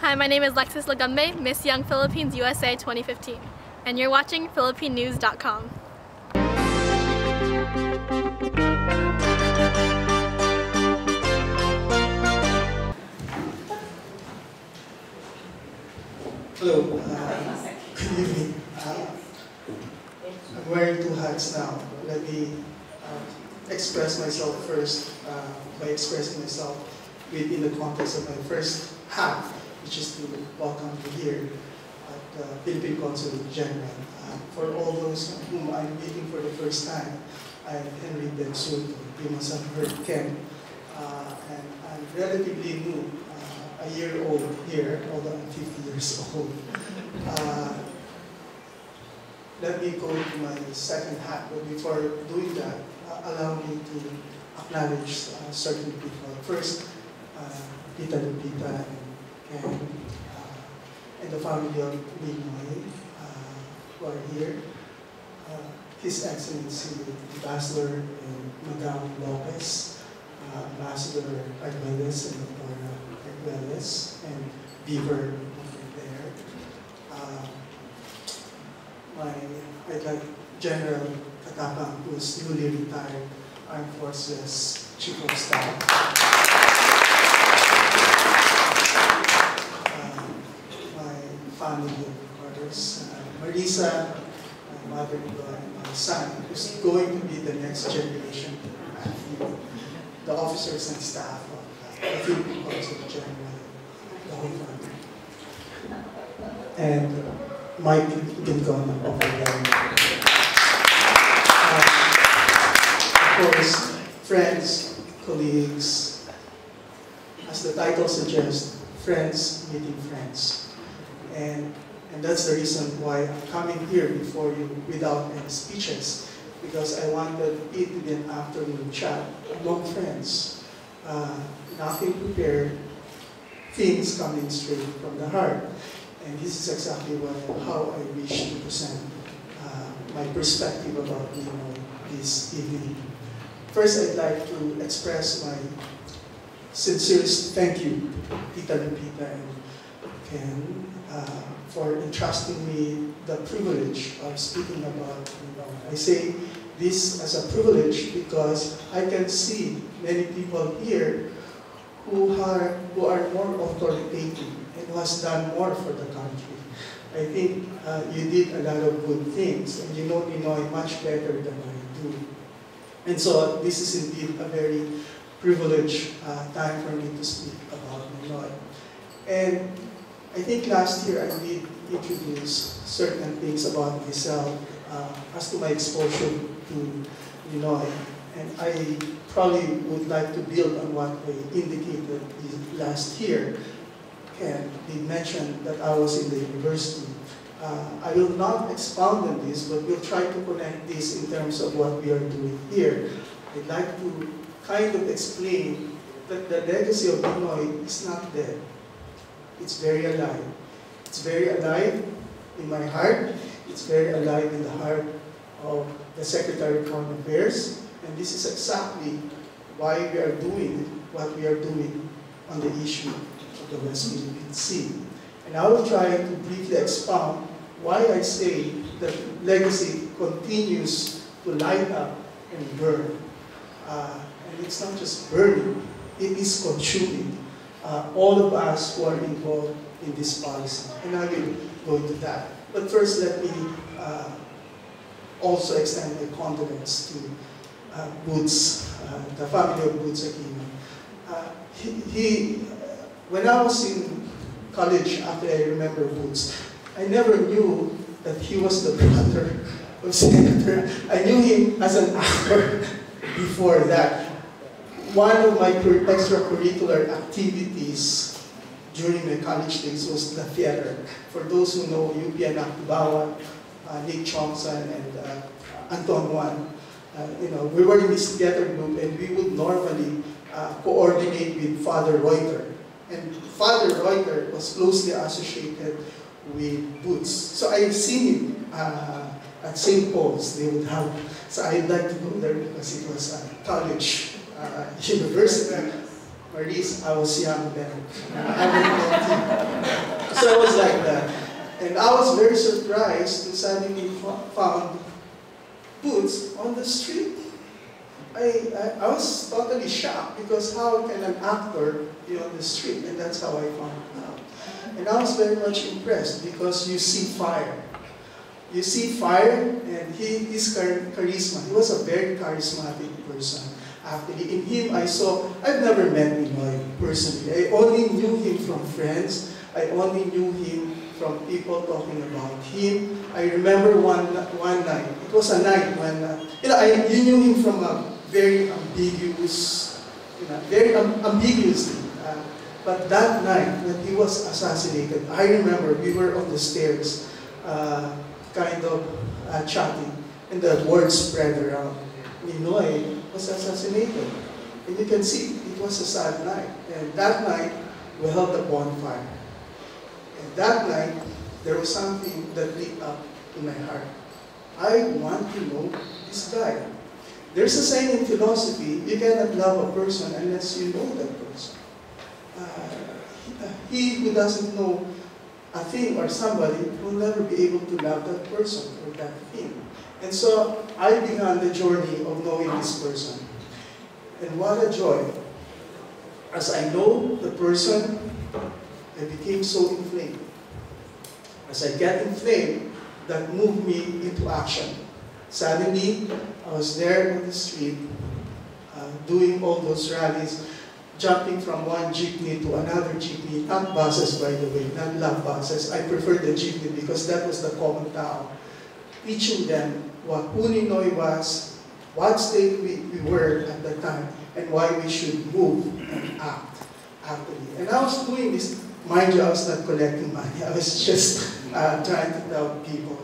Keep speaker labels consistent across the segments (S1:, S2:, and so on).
S1: Hi, my name is Lexis Lagambe, Miss Young Philippines USA 2015, and you're watching PhilippineNews.com.
S2: Hello, good evening. I'm wearing two hats now. Let me express myself first by expressing myself within the context of my first hat, which is to welcome you here at the Philippine Consulate General. For all those whom I'm meeting for the first time, I'm Henry Bensurto. You must have heard Ken. And I'm relatively new, a year old here, although I'm 50 years old. Let me go to my second hat, but before doing that, allow me to acknowledge certain people. First, Tita Lupita and the family of Ninoy who are here. His Excellency Ambassador and Madame Lopez, Ambassador Arguelles and Dr. Arguelles, and Beaver over there. I'd like General Katapang, who is newly retired Armed Forces Chief of Staff. My family, of course, Marisa, my mother-in-law, and my son, who's going to be the next generation, the officers and staff of the Philippine Consulate General, the whole family. And Mike Gingon over there. Of course, friends, colleagues, as the title suggests, friends meeting friends. And that's the reason why I'm coming here before you without any speeches, because I wanted it to be an afternoon chat among friends, nothing prepared, things coming straight from the heart. And this is exactly how I wish to present my perspective about Ninoy this evening. First, I'd like to express my sincerest thank you to Tita Lupita and Ken for entrusting me the privilege of speaking about Ninoy. I say this as a privilege because I can see many people here who are more authoritative and who has done more for the country. I think you did a lot of good things, and you know Ninoy much better than I do. And so this is indeed a very privileged time for me to speak about Ninoy. And I think last year I did introduce certain things about myself as to my exposure to Ninoy. And I probably would like to build on what I indicated last year. And they mentioned that I was in the university. I will not expound on this, but we'll try to connect this in terms of what we are doing here. I'd like to kind of explain that the legacy of Ninoy is not dead. It's very alive. It's very alive in my heart. It's very alive in the heart of the Secretary of Foreign Affairs. And this is exactly why we are doing what we are doing on the issue of the West Philippine Sea. And I will try to briefly expound why I say that legacy continues to light up and burn. And it's not just burning, it is consuming all of us who are involved in this policy. And I will go into that. But first, let me also extend my condolence to Boots, the family of Boots Aquino. When I was in college, after I remember Boots, I never knew that he was the brother of Senator. I knew him as an actor before that. One of my extracurricular activities during my college days was the theater. For those who know UP and Akbawa, Nick Chongson and Anton Juan, we were in this theater group, and we would normally coordinate with Father Reuter. And Father Reuter was closely associated with Boots. So I've seen him at St. Paul's. They would have, so I'd like to go there because it was a college university. Maurice, I was young then. I So I was like that. And I was very surprised to suddenly found boots on the street. I was totally shocked because how can an actor be on the street? And that's how I found out. And I was very much impressed because you see fire. You see fire and his charisma. He was a very charismatic person. Actually, in him I've never met Ninoy personally. I only knew him from friends. I only knew him from people talking about him. I remember one night, it was a night when, you knew him from a very ambiguous, ambiguously. But that night, when he was assassinated, I remember we were on the stairs, kind of chatting, and the word spread around. Ninoy was assassinated. And you can see, it was a sad night. And that night, we held a bonfire. And that night, there was something that lit up in my heart. I want to know this guy. There's a saying in philosophy, you cannot love a person unless you know that person. He who doesn't know a thing or somebody will never be able to love that person or that thing. And so I began the journey of knowing this person. And what a joy. As I know the person, I became so inflamed. As I get inflamed, that moved me into action. Suddenly, I was there on the street, doing all those rallies, jumping from one jeepney to another jeepney, not buses by the way, not love buses. I preferred the jeepney because that was the common town. Teaching them who Ninoy was, what state we were at the time, and why we should move and act, actually. And I was doing this, mind you, I was not collecting money. I was just trying to help people.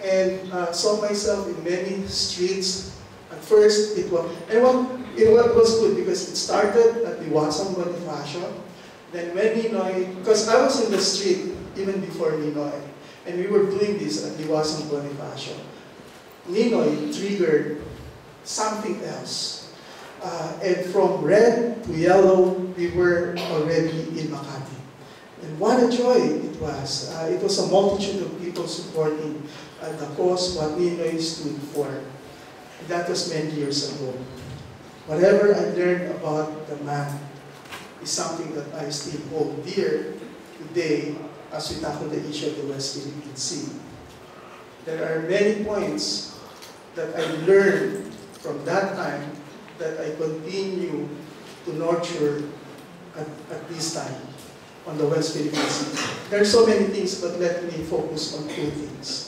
S2: And saw myself in many streets. At first, it was good because it started at the Liwasang Bonifacio. Then when Ninoy, because I was in the street even before Ninoy, and we were doing this at the Liwasang Bonifacio. Ninoy triggered something else. And from red to yellow, we were already in Makati. And what a joy it was. It was a multitude of people supporting the cause, what Ninoy stood for. That was many years ago. Whatever I learned about the man is something that I still hold dear today as we tackle the issue of the West Philippine Sea. There are many points that I learned from that time that I continue to nurture at this time on the West Philippine Sea. There are so many things, but let me focus on two things.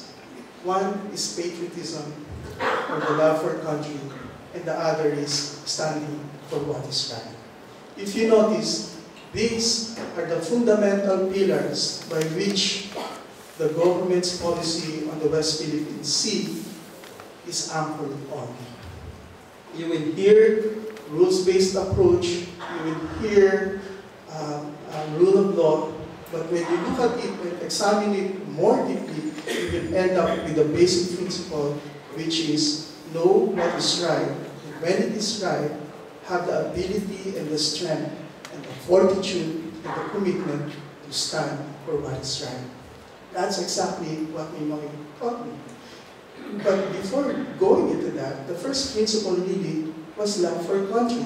S2: One is patriotism, or the love for country, and the other is standing for what is right. If you notice, these are the fundamental pillars by which the government's policy on the West Philippine Sea is anchored on. You will hear rules-based approach, you will hear rule of law, but when you look at it and examine it more deeply, you will end up with the basic principle, which is know what is right, and when it is right, have the ability and the strength and the fortitude and the commitment to stand for what is right. That's exactly what Ninoy taught me. But before going into that, the first principle really was love for country,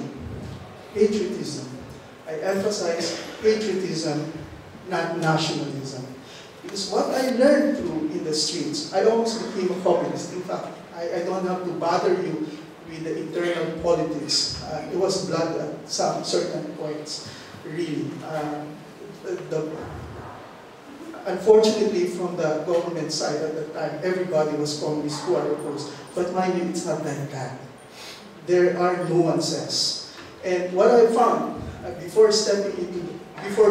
S2: patriotism. I emphasize patriotism, not nationalism. Because what I learned through in the streets, I almost became a communist. In fact, I don't have to bother you with the internal politics. It was blood at some certain points, really. Unfortunately, from the government side at the time, everybody was communist who are opposed. But mind you, it's not like that. There are nuances. And what I found, before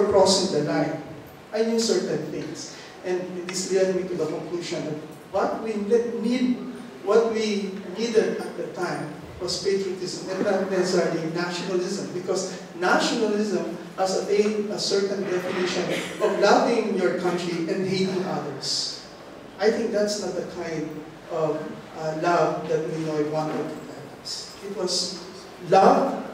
S2: crossing the line, I knew certain things. And this led me to the conclusion that what we needed at the time was patriotism, and not necessarily nationalism, because nationalism has attained a certain definition of loving your country and hating others. I think that's not the kind of love that Ninoy wanted to tell us. It was love,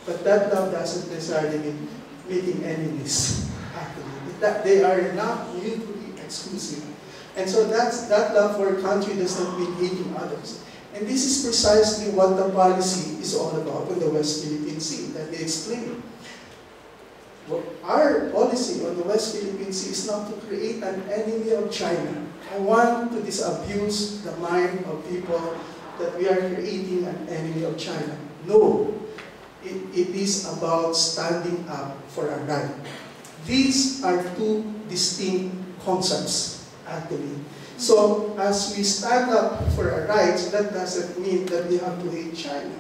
S2: but that love doesn't necessarily mean making enemies. Actually, it that they are not mutually exclusive. And so that love for a country does not mean hating others. And this is precisely what the policy is all about on the West Philippine Sea, that they explain. Well, our policy on the West Philippine Sea is not to create an enemy of China. I want to disabuse the mind of people that we are creating an enemy of China. No, it is about standing up for our right. These are two distinct concepts, actually. So, as we stand up for our rights, that doesn't mean that we have to hate China.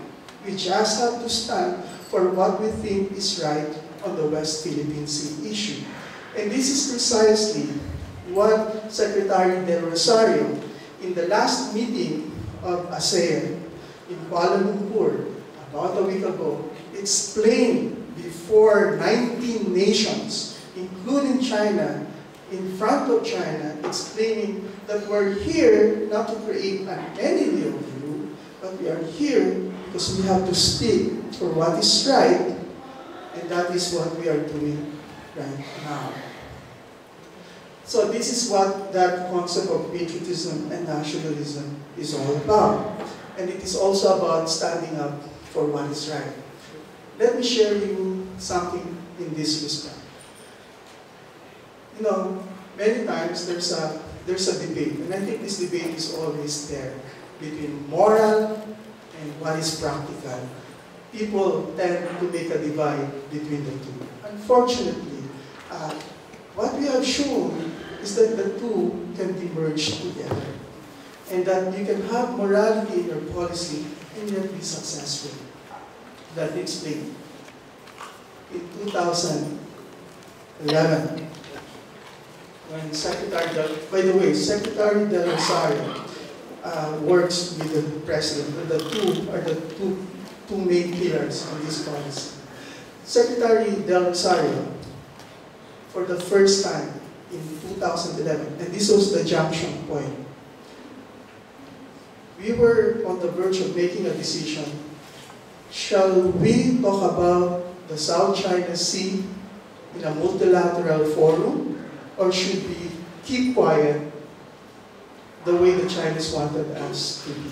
S2: We just have to stand for what we think is right on the West Philippine Sea issue. And this is precisely what Secretary Del Rosario, in the last meeting of ASEAN in Kuala Lumpur, about a week ago, explained before 19 nations, including China, in front of China, explaining that we're here not to create an enemy of you, but we are here because we have to stick for what is right, and that is what we are doing right now. So this is what that concept of patriotism and nationalism is all about. And it is also about standing up for what is right. Let me share you something in this respect. You know, many times there's a debate, and I think this debate is always there, between moral and what is practical. People tend to make a divide between the two. Unfortunately, what we have shown is that the two can be merged together, and that you can have morality in your policy and yet be successful. Let me explain. In 2011, when by the way, Secretary Del Rosario works with the President. The two are the two main pillars of this policy. Secretary Del Rosario, for the first time in 2011, and this was the junction point, we were on the verge of making a decision. Shall we talk about the South China Sea in a multilateral forum, or should we keep quiet the way the Chinese wanted us to be?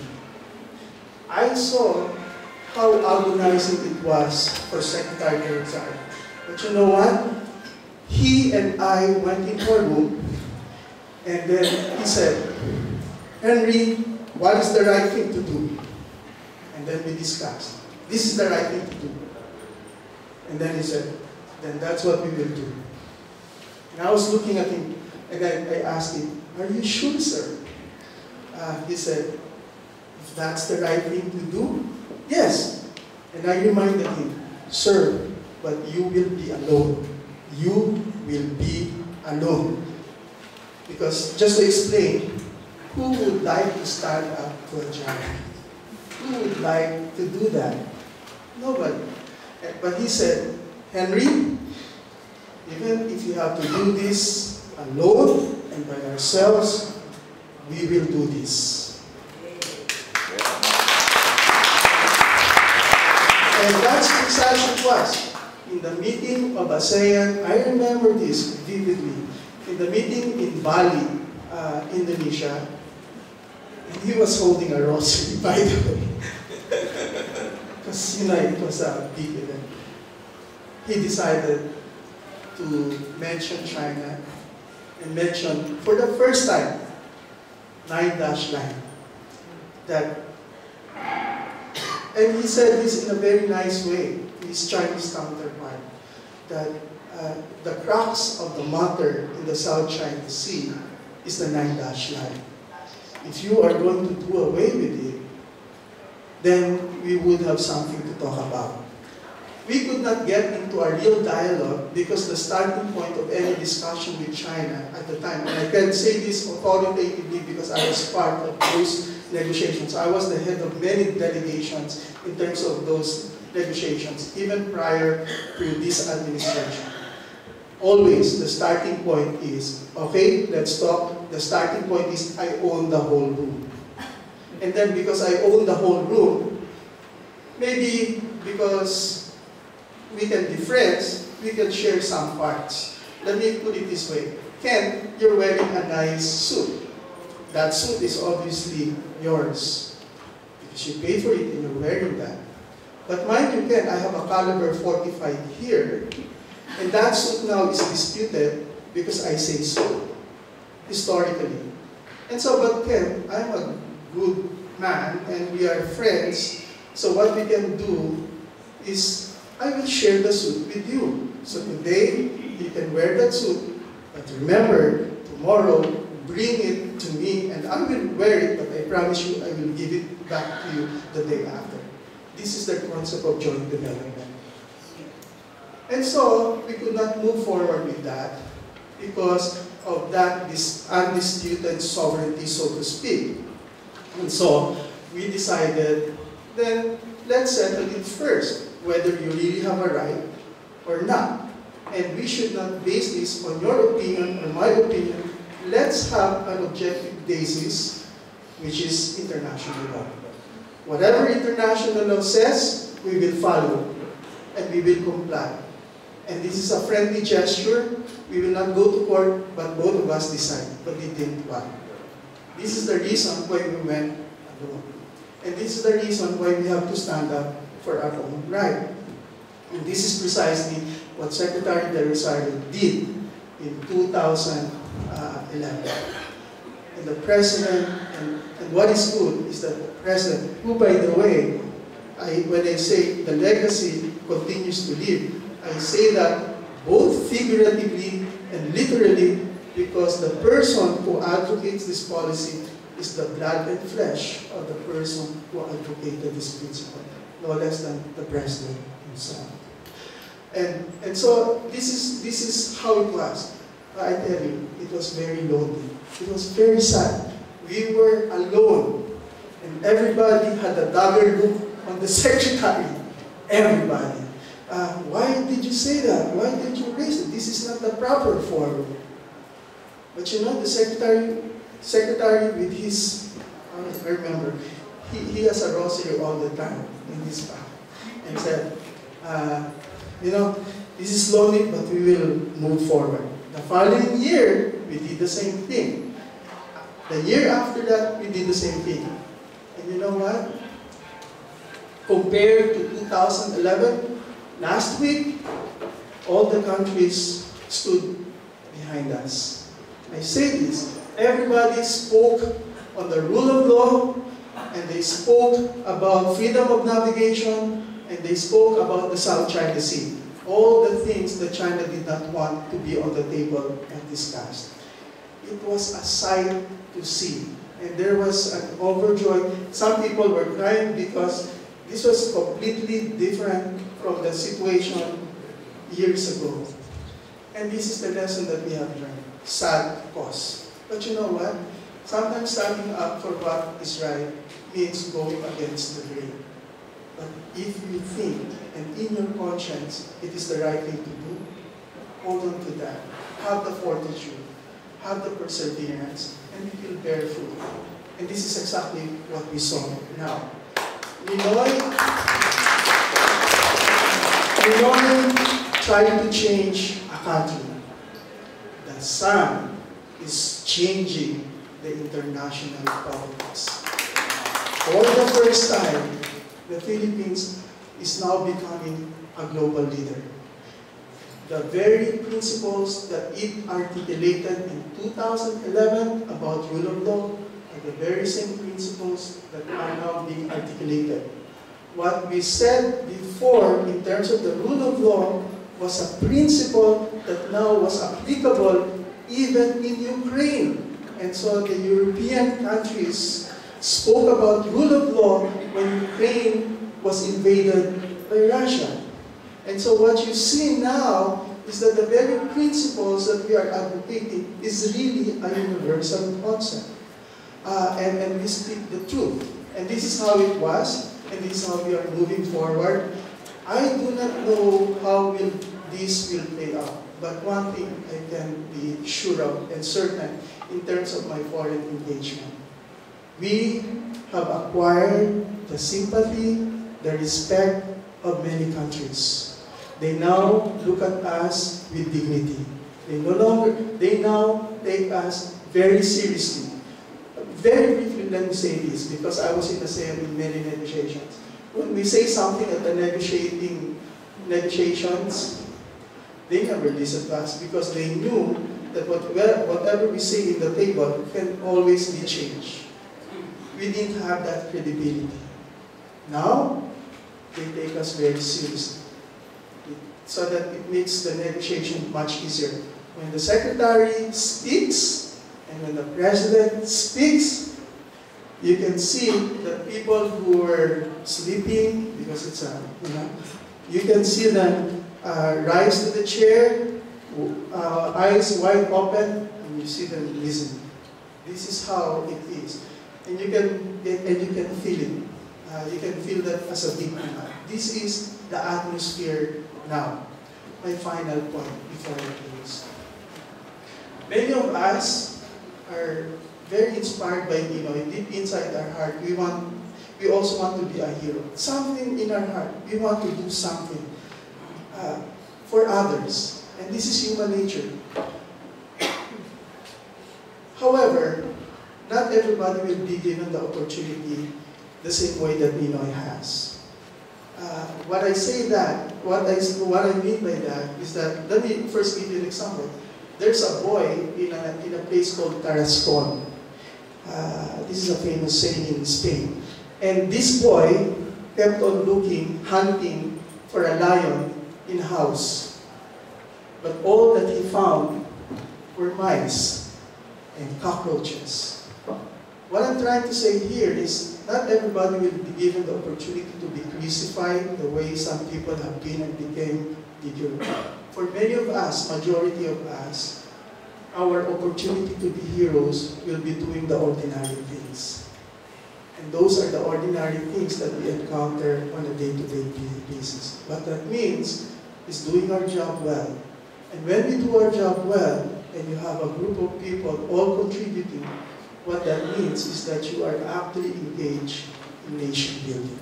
S2: I saw how agonizing it was for Secretary Del Rosario. But you know what? He and I went into a room, and then he said, Henry, what is the right thing to do? And then we discussed. This is the right thing to do. And then he said, then that's what we will do. And I was looking at him, and I asked him, are you sure, sir? He said, if that's the right thing to do, yes. And I reminded him, sir, but you will be alone. You will be alone. Because just to explain, who would like to stand up to a giant? Who would like to do that? Nobody. But he said, Henry, even if you have to do this alone and by ourselves, we will do this. And that's precisely what was. In the meeting of ASEAN, I remember this vividly. In the meeting in Bali, Indonesia, and he was holding a rosary, by the way. Because, you know, it was a big event. He decided to mention China and mention, for the first time, 9-line. And he said this in a very nice way to his Chinese counterpart, that the crux of the matter in the South China Sea is the 9-line. If you are going to do away with it, then we would have something to talk about. We could not get into a real dialogue because the starting point of any discussion with China at the time, and I can say this authoritatively because I was part of those negotiations. I was the head of many delegations in terms of those negotiations, even prior to this administration. Always, the starting point is, okay, let's talk. The starting point is, I own the whole room. And then because I own the whole room, maybe because we can be friends, we can share some parts. let me put it this way. Ken, you're wearing a nice suit. That suit is obviously yours because you paid for it and you're wearing that. But mind you, Ken, I have a caliber 45 here, and that suit now is disputed because I say so, historically. And so, but Ken, I'm a good man and we are friends, so what we can do is I will share the suit with you. So today, you can wear that suit, but remember, tomorrow, bring it to me and I will wear it, but I promise you I will give it back to you the day after. This is the concept of joint development. And so, we could not move forward with that because of that this undisputed sovereignty, so to speak. And so, we decided, then let's settle it first, whether you really have a right or not. And we should not base this on your opinion or my opinion. Let's have an objective basis, which is international law. Whatever international law says, we will follow and we will comply. And this is a friendly gesture. We will not go to court, but both of us decide. But we didn't want. This is the reason why we went alone. And this is the reason why we have to stand up for our own right. And this is precisely what Secretary Del Rosario did in 2011. And the President, and what is good is that the President, who by the way, when I say the legacy continues to live, I say that both figuratively and literally because the person who advocates this policy is the blood and flesh of the person who advocated this principle, no less than the President himself. And so this is how it was. I tell you, it was very lonely. It was very sad. We were alone, and everybody had a dagger look on the secretary. Everybody. Why did you say that? Why did you raise it? This is not the proper forum. But you know, the secretary with his, I remember, he has a rosary all the time in his back, and said, you know, this is lonely, but we will move forward. The following year, we did the same thing. The year after that, we did the same thing. And you know what? Compared to 2011, last week, all the countries stood behind us. I say this, everybody spoke on the rule of law, and they spoke about freedom of navigation, and they spoke about the South China Sea. All the things that China did not want to be on the table and discussed. It was a sight to see. And there was an overjoyed. Some people were crying because this was completely different from the situation years ago. And this is the lesson that we have learned. Sad cause. But you know what? Sometimes standing up for what is right means going against the grain. But if you think, and in your conscience, it is the right thing to do, hold on to that. Have the fortitude, have the perseverance, and it will bear fruit. And this is exactly what we saw now. Ninoy tried to change a country. The sun is changing the international politics. For the first time, the Philippines is now becoming a global leader. The very principles that it articulated in 2011 about rule of law are the very same principles that are now being articulated. What we said before in terms of the rule of law was a principle that now was applicable even in Ukraine. And so the European countries spoke about rule of law when Ukraine was invaded by Russia. And so what you see now is that the very principles that we are advocating is really a universal concept. And we speak the truth. And this is how it was, and this is how we are moving forward. I do not know how this will play out. But one thing I can be sure of and certain in terms of my foreign engagement. We have acquired the sympathy, the respect of many countries. They now look at us with dignity. They now take us very seriously. Very briefly, let me say this, because I was in the same in many negotiations. When we say something at the negotiations, they never listen to us because they knew that whatever we say in the table can always be changed. We didn't have that credibility. Now, they take us very seriously, so that it makes the negotiation much easier. When the secretary speaks, and when the president speaks, you can see that people who are sleeping, because it's you can see them rise to the chair, eyes wide open, and you see them listening. This is how it is, and you can feel it. You can feel that as a big man. This is the atmosphere now. My final point before I close. Many of us are very inspired by Ninoy. Deep inside our heart, we also want to be a hero. Something in our heart, we want to do something for others. And this is human nature. However, not everybody will be given the opportunity the same way that Ninoy has. What I mean by that is that, let me first give you an example. There's a boy in a place called Tarascon. This is a famous saying in Spain. And this boy kept on hunting for a lion in a house. But all that he found were mice and cockroaches. What I'm trying to say here is, not everybody will be given the opportunity to be crucified the way some people have been and became heroes. For many of us, majority of us, our opportunity to be heroes will be doing the ordinary things. And those are the ordinary things that we encounter on a day-to-day basis. What that means is doing our job well. And when we do our job well, and you have a group of people all contributing, what that means is that you are actively engaged in nation building.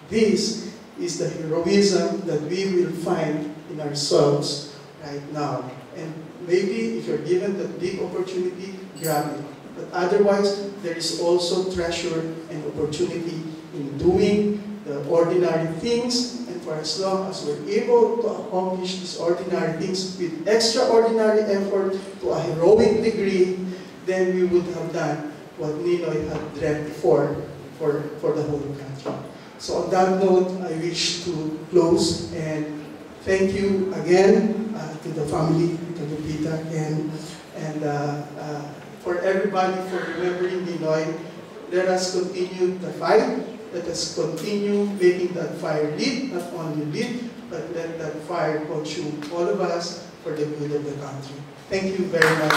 S2: This is the heroism that we will find in ourselves right now. And maybe if you're given that big opportunity, grab it. But otherwise, there is also treasure and opportunity in doing the ordinary things. And for as long as we're able to accomplish these ordinary things with extraordinary effort to a heroic degree, then we would have done what Ninoy had dreamt for the whole country. So on that note, I wish to close and thank you again to the family, to Lupita, and for everybody for remembering Ninoy. Let us continue the fight. Let us continue making that fire lit, not only lit, but let that fire consume all of us for the good of the country. Thank you very much.